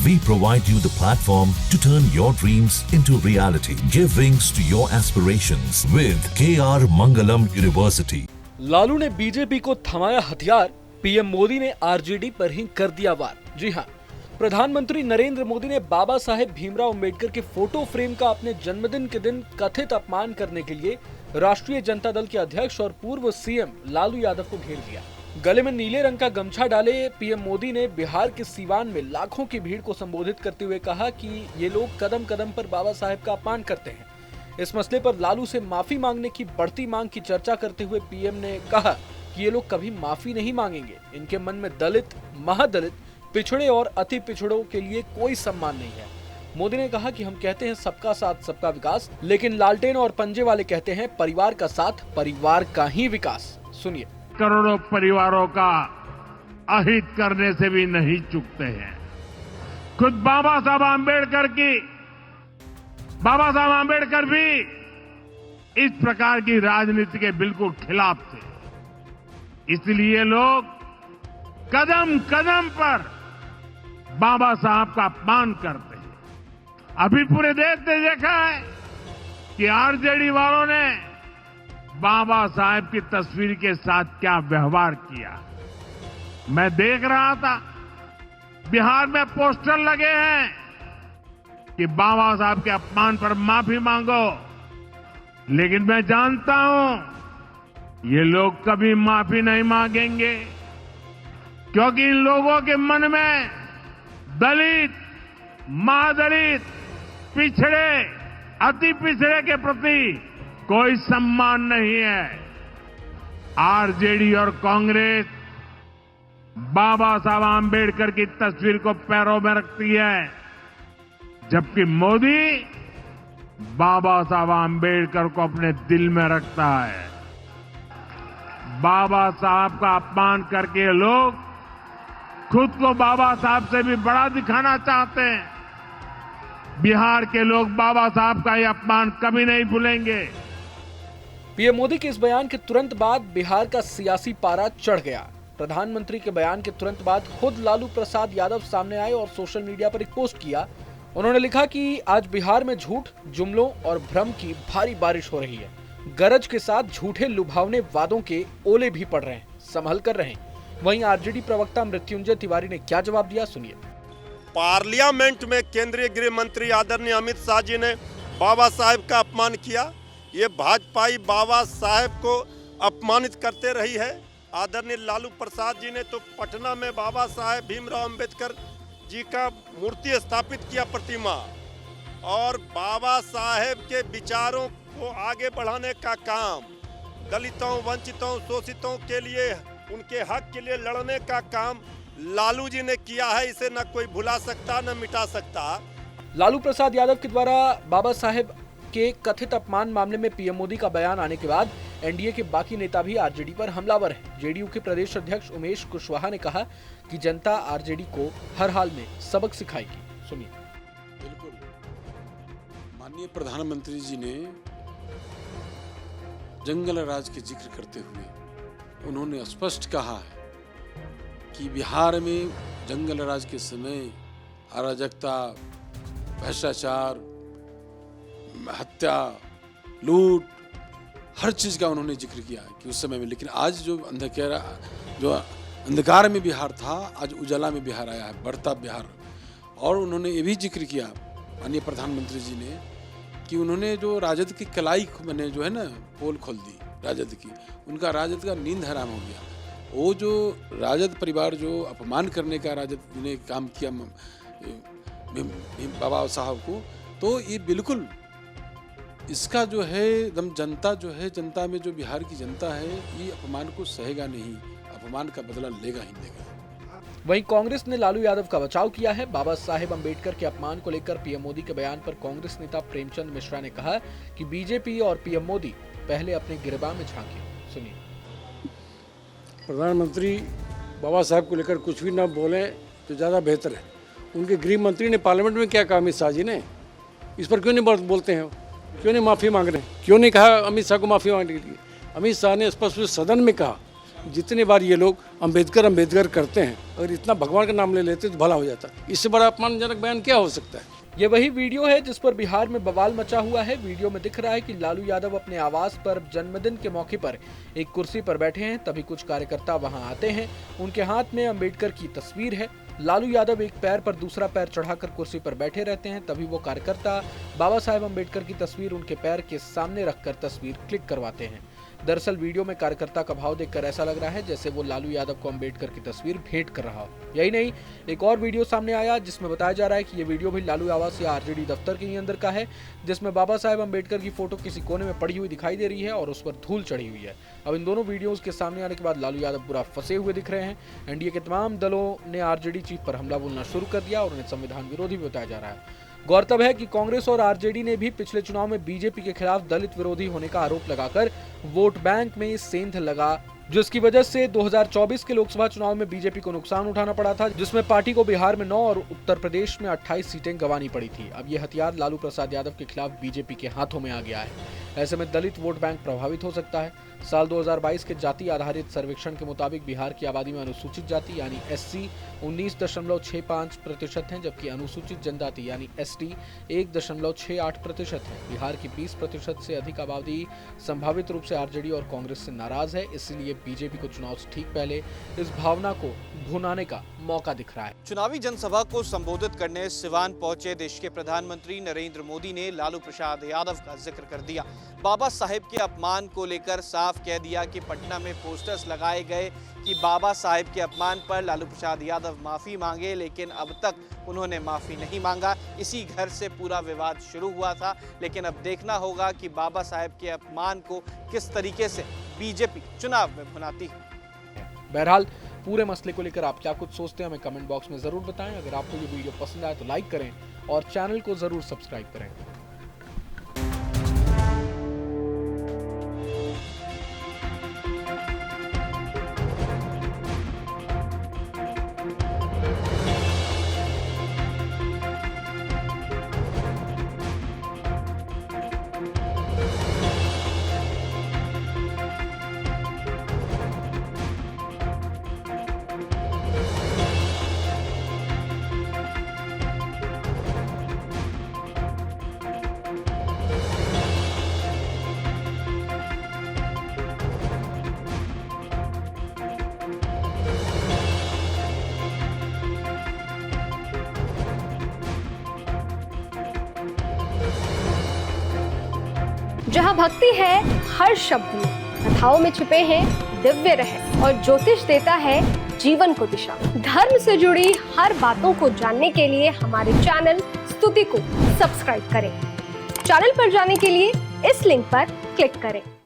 We provide you the platform to turn your dreams into reality. Give wings to your aspirations with KR Mangalam University. Lalu ने BJP को थमाया हथियार, PM Modi ने RJD पर ही कर दिया वार। जी हां, प्रधानमंत्री नरेंद्र मोदी ने बाबा साहेब भीमराव अंबेडकर के फोटो फ्रेम का अपने जन्मदिन के दिन कथित अपमान करने के लिए राष्ट्रीय जनता दल के अध्यक्ष और पूर्व सीएम लालू यादव को घेर लिया। गले में नीले रंग का गमछा डाले पीएम मोदी ने बिहार के सीवान में लाखों की भीड़ को संबोधित करते हुए कहा कि ये लोग कदम कदम पर बाबा साहेब का अपमान करते हैं। इस मसले पर लालू से माफी मांगने की बढ़ती मांग की चर्चा करते हुए पीएम ने कहा कि ये लोग कभी माफी नहीं मांगेंगे। इनके मन में दलित, महादलित, पिछड़े और अति पिछड़ों के लिए कोई सम्मान नहीं है। मोदी ने कहा कि हम कहते हैं सबका साथ सबका विकास, लेकिन लालटेन और पंजे वाले कहते हैं परिवार का साथ परिवार का ही विकास। सुनिए। करोड़ों परिवारों का अहित करने से भी नहीं चूकते हैं। खुद बाबा साहब आंबेडकर भी इस प्रकार की राजनीति के बिल्कुल खिलाफ थे। इसलिए लोग कदम कदम पर बाबा साहब का अपमान करते हैं। अभी पूरे देश ने देखा है कि आरजेडी वालों ने बाबा साहेब की तस्वीर के साथ क्या व्यवहार किया। मैं देख रहा था बिहार में पोस्टर लगे हैं कि बाबा साहब के अपमान पर माफी मांगो, लेकिन मैं जानता हूं ये लोग कभी माफी नहीं मांगेंगे, क्योंकि इन लोगों के मन में दलित, महादलित, पिछड़े, अति पिछड़े के प्रति कोई सम्मान नहीं है। आरजेडी और कांग्रेस बाबा साहब आंबेडकर की तस्वीर को पैरों में रखती है, जबकि मोदी बाबा साहब आंबेडकर को अपने दिल में रखता है। बाबा साहब का अपमान करके लोग खुद को बाबा साहब से भी बड़ा दिखाना चाहते हैं। बिहार के लोग बाबा साहब का यह अपमान कभी नहीं भूलेंगे। पीएम मोदी के इस बयान के तुरंत बाद बिहार का सियासी पारा चढ़ गया। प्रधानमंत्री के बयान के तुरंत बाद खुद लालू प्रसाद यादव सामने आए और सोशल मीडिया पर एक पोस्ट किया। उन्होंने लिखा कि आज बिहार में झूठ, जुमलों और भ्रम की भारी बारिश हो रही है। गरज के साथ झूठे लुभावने वादों के ओले भी पड़ रहे हैं, संभल कर रहें। वहीं आरजेडी प्रवक्ता मृत्युंजय तिवारी ने क्या जवाब दिया, सुनिए। पार्लियामेंट में केंद्रीय गृह मंत्री आदरणीय अमित शाह जी ने बाबा साहेब का अपमान किया। ये भाजपाई बाबा साहेब को अपमानित करते रही है। आदरणीय लालू प्रसाद जी ने तो पटना में बाबा साहेब भीमराव अंबेडकर जी का मूर्ति स्थापित किया, प्रतिमा, और बाबा साहेब के विचारों को आगे बढ़ाने का काम, दलितों, वंचितों, शोषितों के लिए, उनके हक के लिए लड़ने का काम लालू जी ने किया है। इसे न कोई भुला सकता, न मिटा सकता। लालू प्रसाद यादव के द्वारा बाबा साहेब के कथित अपमान मामले में पीएम मोदी का बयान आने के बाद एनडीए के बाकी नेता भी आरजेडी पर हमलावर हैं। जेडीयू के प्रदेश अध्यक्ष उमेश कुशवाहा ने कहा कि जनता आरजेडी को हर हाल में सबक सिखाएगी। सुनिए। बिल्कुल, माननीय प्रधानमंत्री जी ने जंगल राज के जिक्र करते हुए उन्होंने स्पष्ट कहा है कि बिहार में जंगल राज के समय अराजकता, भ्रष्टाचार, हत्या, लूट, हर चीज़ का उन्होंने जिक्र किया कि उस समय में। लेकिन आज जो अंधकार में बिहार था, आज उजाला में बिहार आया है, बढ़ता बिहार। और उन्होंने ये भी जिक्र किया माननीय प्रधानमंत्री जी ने कि उन्होंने जो राजद की कलाई मैंने जो है ना पोल खोल दी राजद की, उनका राजद का नींद हराम हो गया। वो जो राजद परिवार जो अपमान करने का राजद ने काम किया बाबा साहब को, तो ये बिल्कुल इसका जो है एकदम जनता जो है, जनता में जो बिहार की जनता है, ये अपमान को सहेगा नहीं, अपमान का बदला लेगा ही लेगा। वहीं कांग्रेस ने लालू यादव का बचाव किया है। बाबा साहेब अंबेडकर के अपमान को लेकर पीएम मोदी के बयान पर कांग्रेस नेता प्रेमचंद मिश्रा ने कहा कि बीजेपी और पीएम मोदी पहले अपने गिरबान में झांके। सुनिए। प्रधानमंत्री बाबा साहेब को लेकर कुछ भी ना बोले तो ज़्यादा बेहतर है। उनके गृह मंत्री ने पार्लियामेंट में क्या कहा अमित शाह जी ने, इस पर क्यों नहीं बोलते हैं, क्यों नहीं माफ़ी मांग रहे हैं, क्यों नहीं कहा अमित शाह को माफ़ी मांगने के लिए। अमित शाह ने स्पष्ट रूप से सदन में कहा जितने बार ये लोग अंबेडकर करते हैं, अगर इतना भगवान का नाम ले लेते तो भला हो जाता। इससे बड़ा अपमानजनक बयान क्या हो सकता है? ये वही वीडियो है जिस पर बिहार में बवाल मचा हुआ है। वीडियो में दिख रहा है कि लालू यादव अपने आवास पर जन्मदिन के मौके पर एक कुर्सी पर बैठे हैं। तभी कुछ कार्यकर्ता वहां आते हैं। उनके हाथ में अंबेडकर की तस्वीर है। लालू यादव एक पैर पर दूसरा पैर चढ़ाकर कुर्सी पर बैठे रहते हैं। तभी वो कार्यकर्ता बाबा साहेब अंबेडकर की तस्वीर उनके पैर के सामने रखकर तस्वीर क्लिक करवाते हैं। दरअसल वीडियो में कार्यकर्ता का भाव देखकर ऐसा लग रहा है जैसे वो लालू यादव को अंबेडकर की तस्वीर भेंट कर रहा हो। यही नहीं, एक और वीडियो सामने आया जिसमें बताया जा रहा है कि ये वीडियो भी लालू आवास या आरजेडी दफ्तर के ही अंदर का है, जिसमें बाबा साहेब अंबेडकर की फोटो किसी कोने में पड़ी हुई दिखाई दे रही है और उस पर धूल चढ़ी हुई है। अब इन दोनों वीडियोस के सामने आने के बाद लालू यादव पूरा फंसे हुए दिख रहे हैं। एनडीए के तमाम दलों ने आरजेडी चीफ पर हमला बोलना शुरू कर दिया और उन्हें संविधान विरोधी भी बताया जा रहा है। गौरतलब है कि कांग्रेस और आरजेडी ने भी पिछले चुनाव में बीजेपी के खिलाफ दलित विरोधी होने का आरोप लगाकर वोट बैंक में सेंध लगा, जिसकी वजह से 2024 के लोकसभा चुनाव में बीजेपी को नुकसान उठाना पड़ा था, जिसमें पार्टी को बिहार में 9 और उत्तर प्रदेश में 28 सीटें गंवानी पड़ी थी। अब ये हथियार लालू प्रसाद यादव के खिलाफ बीजेपी के हाथों में आ गया है। ऐसे में दलित वोट बैंक प्रभावित हो सकता है। साल 2022 के जाति आधारित सर्वेक्षण के मुताबिक बिहार की आबादी में अनुसूचित जाति यानी एससी 19.65% है, जबकि अनुसूचित जनजाति यानी एसटी 1.68% है। बिहार की 20% से अधिक आबादी संभावित रूप से आरजेडी और कांग्रेस से नाराज है। इसलिए बीजेपी को चुनाव से ठीक पहले इस भावना को भुनाने का मौका दिख रहा है। चुनावी जनसभा को संबोधित करने सिवान पहुंचे देश के प्रधानमंत्री नरेंद्र मोदी ने लालू प्रसाद यादव का जिक्र कर दिया। बाबा साहेब के अपमान को लेकर साफ कह दिया कि पटना में पोस्टर्स लगाए गए कि बाबा साहेब के अपमान पर लालू प्रसाद यादव माफी मांगे, लेकिन अब तक उन्होंने माफी नहीं मांगा। इसी घर से पूरा विवाद शुरू हुआ था, लेकिन अब देखना होगा कि बाबा साहेब के अपमान को किस तरीके से बीजेपी चुनाव में भुनाती है। बहरहाल पूरे मसले को लेकर आप क्या कुछ सोचते हैं हमें कमेंट बॉक्स में जरूर बताएं। अगर आपको ये वीडियो पसंद आए तो लाइक करें और चैनल को जरूर सब्सक्राइब करें। जहाँ भक्ति है हर शब्द में, कथाओं में छुपे हैं दिव्य रहस्य और ज्योतिष देता है जीवन को दिशा। धर्म से जुड़ी हर बातों को जानने के लिए हमारे चैनल स्तुति को सब्सक्राइब करें। चैनल पर जाने के लिए इस लिंक पर क्लिक करें।